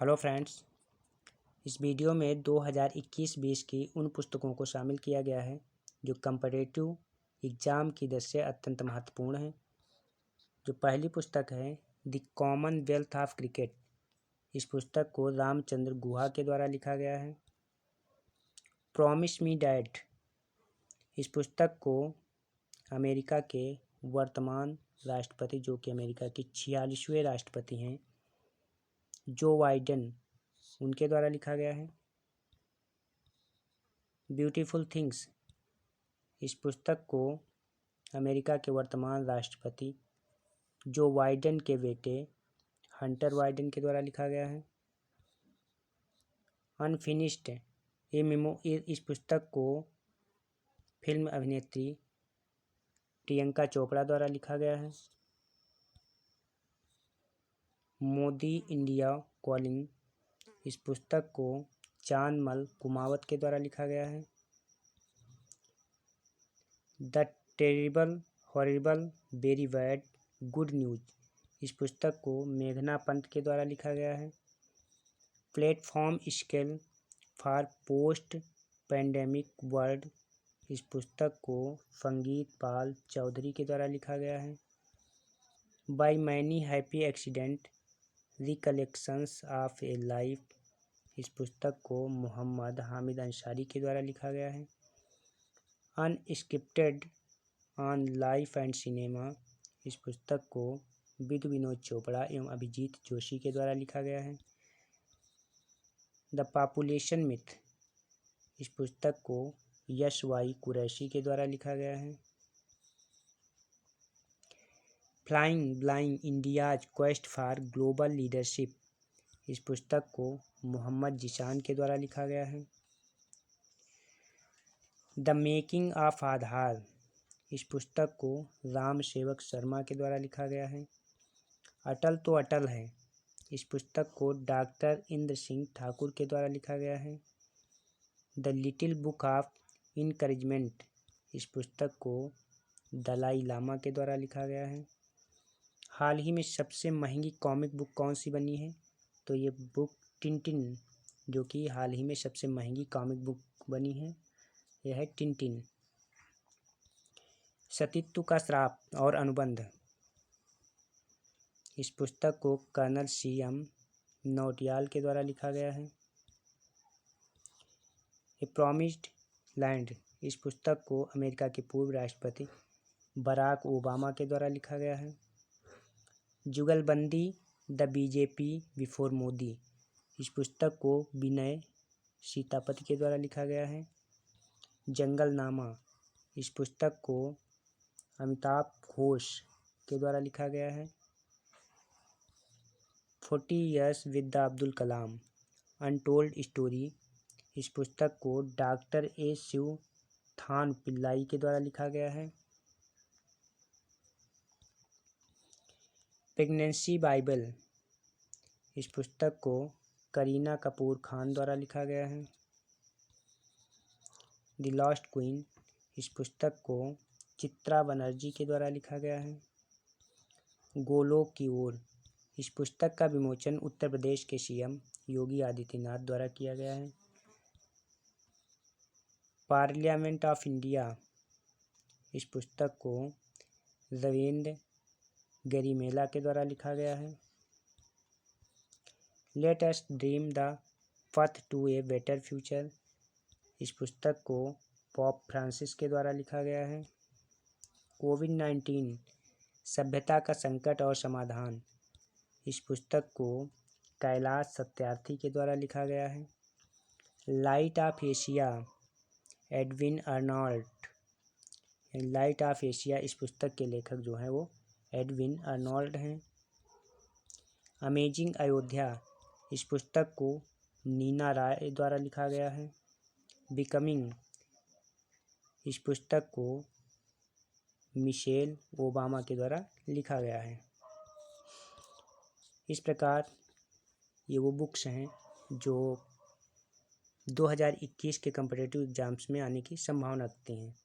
Hello friends, इस video में 2021-20 की उन पुस्तकों को शामिल किया गया है जो कंपैरेटिव एग्ज़ाम की दृष्टि से अत्यंत महत्वपूर्ण है। जो पहली पुस्तक है द कॉमनवेल्थ ऑफ क्रिकेट। इस पुस्तक को रामचंद्र गुहा के द्वारा लिखा गया है। Promise me dad. इस पुस्तक को अमेरिका के वर्तमान राष्ट्रपति, जो कि अमेरिका के 46वें राष्ट्रपति हैं, जो बाइडेन, उनके द्वारा लिखा गया है। Beautiful things. इस पुस्तक को अमेरिका के वर्तमान राष्ट्रपति जो बाइडेन के बेटे हंटर बाइडेन के द्वारा लिखा गया है। अनफिनिश्ड। इस पुस्तक को फिल्म अभिनेत्री प्रियंका चोपड़ा द्वारा लिखा गया है। Modi India calling. इस पुस्तक को चांदमल कुमावत के द्वारा लिखा गया है। The terrible horrible very bad good news. इस पुस्तक को मेघना पंत के द्वारा लिखा गया है। Platform scale for post pandemic world. इस पुस्तक को संगीत पाल चौधरी के द्वारा लिखा गया है। By many happy accident recollections of A life. इस पुस्तक को मोहम्मद हामिद अंसारी के द्वारा लिखा गया है। Unscripted on life and cinema. इस पुस्तक को विद विनोद चोपड़ा एवं अभिजीत जोशी के द्वारा लिखा गया है। The population myth. इस पुस्तक को यश वाई कुरैशी के द्वारा लिखा गया है। Flying blind India's quest for global leadership. इस पुस्तक को मोहम्मद जिशान के द्वारा लिखा गया है। द मेकिंग ऑफ आधार। इस पुस्तक को राम सेवक शर्मा के द्वारा लिखा गया है। अटल तो अटल है। इस पुस्तक को डॉक्टर इंद्र सिंह ठाकुर के द्वारा लिखा गया है। The little book of encouragement. इस पुस्तक को दलाई लामा के द्वारा लिखा गया है। हाल ही में सबसे महंगी कॉमिक बुक कौन सी बनी है? तो ये बुक टिंटिन, जो कि हाल ही में सबसे महंगी कॉमिक बुक बनी है, यह है टिंटिन। सतीत्व का श्राप और अनुबंध। इस पुस्तक को कर्नल CM नौटियाल के द्वारा लिखा गया है। ए प्रॉमिस्ड लैंड। इस पुस्तक को अमेरिका के पूर्व राष्ट्रपति बराक ओबामा के द्वारा लिखा गया है। जुगलबंदी द BJP बिफोर मोदी। इस पुस्तक को विनय सीतापति के द्वारा लिखा गया है। जंगलनामा। इस पुस्तक को अमिताभ घोष के द्वारा लिखा गया है। 40 Years with the Abdul Kalam untold story. इस पुस्तक को डॉक्टर A शिव थान पिल्लाई के द्वारा लिखा गया है। Pregnancy Bible. इस पुस्तक को करीना कपूर खान द्वारा लिखा गया है। The lost queen. इस पुस्तक को चित्रा बनर्जी के द्वारा लिखा गया है। गोलोक की ओर। इस पुस्तक का विमोचन उत्तर प्रदेश के CM योगी आदित्यनाथ द्वारा किया गया है। Parliament of India. इस पुस्तक को रविंद्र गरिमेला के द्वारा लिखा गया है। Let us dream the path to a better future. इस पुस्तक को पॉप फ्रांसिस के द्वारा लिखा गया है। कोविड-19 सभ्यता का संकट और समाधान। इस पुस्तक को कैलाश सत्यार्थी के द्वारा लिखा गया है। Light of Asia Edwin Arnault. Light of Asia, इस पुस्तक के लेखक जो हैं वो एडविन अर्नॉल्ट हैं। अमेजिंग अयोध्या। इस पुस्तक को नीना राय द्वारा लिखा गया है। बिकमिंग। इस पुस्तक को मिशेल ओबामा के द्वारा लिखा गया है। इस प्रकार ये वो बुक्स हैं जो 2021 के कम्पिटिटिव एग्ज़ाम्स में आने की संभावना रखती हैं।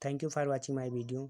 Thank you for watching my video.